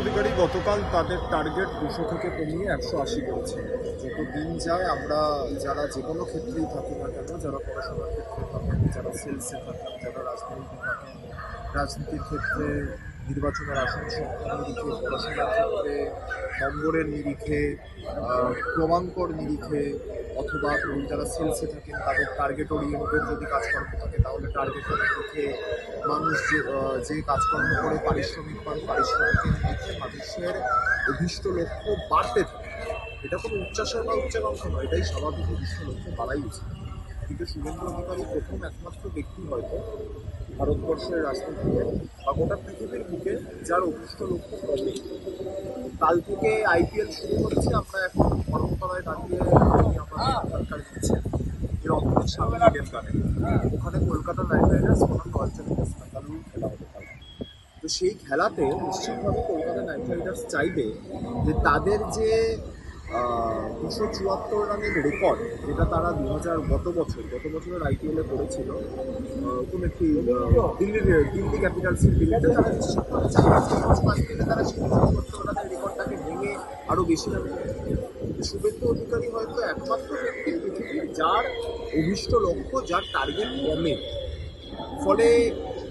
অধিকারী গতকাল তাদের টার্গেট 200 থেকে কমিয়ে 180 করেছে। যত দিন যায় আমরা যারা যে কোনো ক্ষেত্রেই থাকি না কেন, যারা পড়াশোনার ক্ষেত্রে থাকেন, যারা সেলসে থাকেন, যারা রাজনীতিতে থাকেন, রাজনীতির ক্ষেত্রে নির্বাচনের আসন সংখ্যার নিরিখে, পড়াশোনার ক্ষেত্রে নম্বরের নিরিখে, ক্রমাঙ্কর নিরিখে, অথবা ধরুন যারা সেলসে থাকেন তাদের টার্গেট ওরিয়েন্টেড যদি কাজকর্ম থাকে তাহলে টার্গেটের নিরিখে মানুষ যে কাজকর্ম করে পারিশ্রমিক পান, পারিশ্রমিকের নিরিখে মানুষের অভীষ্ট লক্ষ্য বাড়তে থাকে। এটা কোনো উচ্চাসা বা উচ্চাকাঙ্ক্ষা নয়, এটাই স্বাভাবিক। অভীষ্ট লক্ষ্য বাড়াই উচিত। কিন্তু শুভেন্দু অধিকারী প্রথম একমাত্র ব্যক্তি হয়তো ভারতবর্ষের রাজনীতিতে বা গোটা পৃথিবীর বুকে যার অভীষ্ট লক্ষ্য কমে। কাল থেকে আইপিএল শুরু হচ্ছে, আমরা এখন কর্মতলায় দাঁড়িয়ে আমাদের দিচ্ছেন এর অন্তত সামনে ইডেন গার্ডেন। ওখানে কলকাতা নাইট রাইডার্স বনাম রয়্যাল চ্যালেঞ্জার্স বেঙ্গালুরু খেলা হতে পারে। তো সেই খেলাতে নিশ্চিতভাবে কলকাতা নাইট রাইডার্স চাইবে যে তাদের যে 274 রানের রেকর্ড, যেটা তারা গত বছরের আইপিএলে করেছিল কোনো একটি দিল্লি ক্যাপিটালসের বিরুদ্ধে, তারা নিশ্চিতভাবে চাইবে আইপিএলে তারা সেই 274 রানের রেকর্ডটাকে ভেঙে আরও বেশি রান করবে। শুভেন্দু অধিকারী হয়তো একমাত্র ব্যক্তি পৃথিবীর যার অভীষ্ট লক্ষ্য, যার টার্গেট কমে। ফলে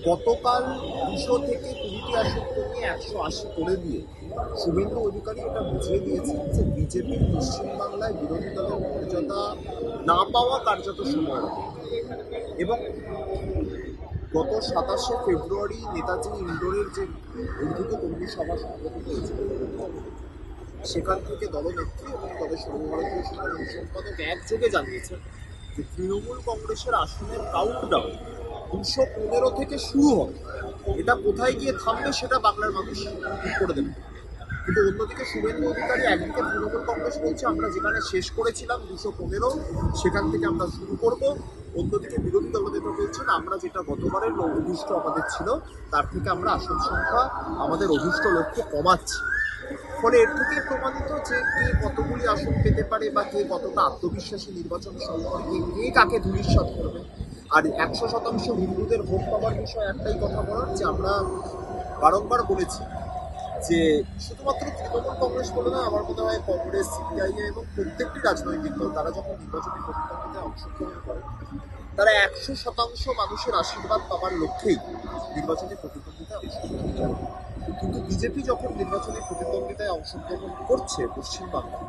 গতকাল 200 থেকে 20টি আসন কমিয়ে 180 করে দিয়ে শুভেন্দু অধিকারী এটা বুঝিয়ে দিয়েছেন যে বিজেপি পশ্চিমবাংলায় বিরোধী দলের মর্যাদা না পাওয়া কার্যত সময়। এবং গত 27শে ফেব্রুয়ারি নেতাজি ইন্ডোরের যে বর্ধিত কর্মী সভা সংগঠিত হয়েছিল, সেখান থেকে দলনেত্রী এবং দলের সর্বভারতীয় সাধারণ সম্পাদক একযোগে জানিয়েছেন যে তৃণমূল কংগ্রেসের আসনের কাউন্টডাউন 215 থেকে শুরু হবে। এটা কোথায় গিয়ে থামবে সেটা বাংলার মানুষ ঠিক করে দেবে। কিন্তু অন্যদিকে শুভেন্দু অধিকারী একদিকে তৃণমূল কংগ্রেস বলছে আমরা যেখানে শেষ করেছিলাম 215, সেখান থেকে আমরা শুরু করব। অন্যদিকে বিরোধী দলনেতা বলছেন আমরা যেটা গতবারের অভীষ্ট আমাদের ছিল তার থেকে আমরা আসন সংখ্যা, আমাদের অভীষ্ট লক্ষ্য কমাচ্ছি। ফলে এর থেকে প্রমাণিত যে কে কতগুলি আসন পেতে পারে বা কে কতটা আত্মবিশ্বাসী নির্বাচন সম্পর্কে, কে কাকে ধূলিসাৎ করবে। আর 100% হিন্দুদের ভোট পাওয়ার বিষয়ে একটাই কথা বলার, যে আমরা বারংবার বলেছি যে শুধুমাত্র তৃণমূল কংগ্রেস বলে না, আমার মনে হয় কংগ্রেস, সিপিআইএম এবং প্রত্যেকটি রাজনৈতিক দল তারা যখন নির্বাচনী প্রতিদ্বন্দ্বিতায় অংশগ্রহণ করে তারা 100% মানুষের আশীর্বাদ পাওয়ার লক্ষ্যেই নির্বাচনী প্রতিদ্বন্দ্বিতায় অংশগ্রহণ করে। কিন্তু বিজেপি যখন নির্বাচনী প্রতিদ্বন্দ্বিতায় অংশগ্রহণ করছে পশ্চিমবাংলায়,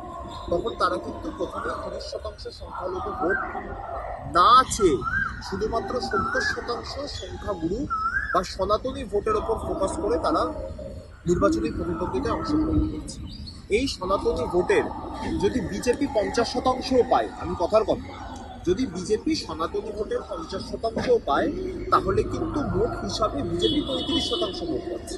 তখন তারা কিন্তু প্রথমে 30% সংখ্যালঘু ভোট না চেয়ে শুধুমাত্র 70% সংখ্যাগুরু বা সনাতনী ভোটের ওপর ফোকাস করে তারা নির্বাচনী প্রতিদ্বন্দ্বিতায় অংশগ্রহণ করছে। এই সনাতনী ভোটের যদি বিজেপি 50%ও পায়, আমি কথার কথা, যদি বিজেপি সনাতনী ভোটের 50%ও পায়, তাহলে কিন্তু মোট হিসাবে বিজেপি 35% ভোট পাচ্ছে।